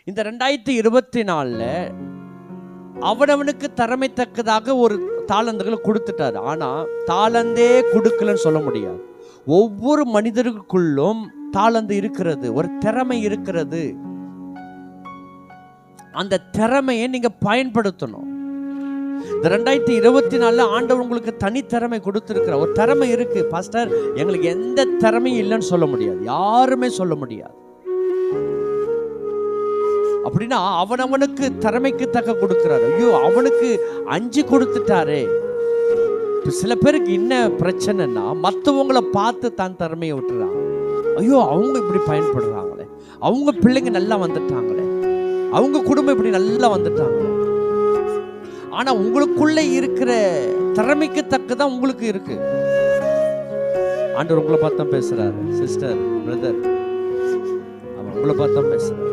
இந்த 2024 அவனவனுக்கு திறமை தக்கதாக ஒரு தாளந்துகளை கொடுத்துட்டாரு. ஆனா தாளந்தே கொடுக்கலன்னு சொல்ல முடியாது. ஒவ்வொரு மனிதருக்குள்ளும் தாளந்து இருக்கிறது, ஒரு திறமை இருக்கிறது. அந்த திறமையை நீங்க பயன்படுத்தணும். இந்த 2024 ஆண்டவர் உங்களுக்கு தனி திறமை கொடுத்திருக்கிற ஒரு திறமை இருக்கு. பாஸ்டர், எங்களுக்கு எந்த திறமையும் இல்லைன்னு சொல்ல முடியாது, யாருமே சொல்ல முடியாது. அப்படின்னா அவனவனுக்கு திறமைக்கு தக்க கொடுக்கிறாரு. ஐயோ, அவனுக்கு 5 கொடுத்துட்டாரே. சில பேருக்கு என்ன பிரச்சனைன்னா, மற்றவங்களை பார்த்து தான் திறமையை விட்டுறாங்க. ஐயோ, அவங்க இப்படி பயன்படுறாங்களே, அவங்க பிள்ளைங்க நல்லா வந்துட்டாங்களே, அவங்க குடும்பம் இப்படி நல்லா வந்துட்டாங்களே. ஆனா உங்களுக்குள்ள இருக்கிற திறமைக்கு தக்கதான் உங்களுக்கு இருக்கு. ஆண்டவர் உங்களை பார்த்தா பேசுறாரு. சிஸ்டர், பிரதர், அவர் உங்களை பார்த்தா பேசுறாரு.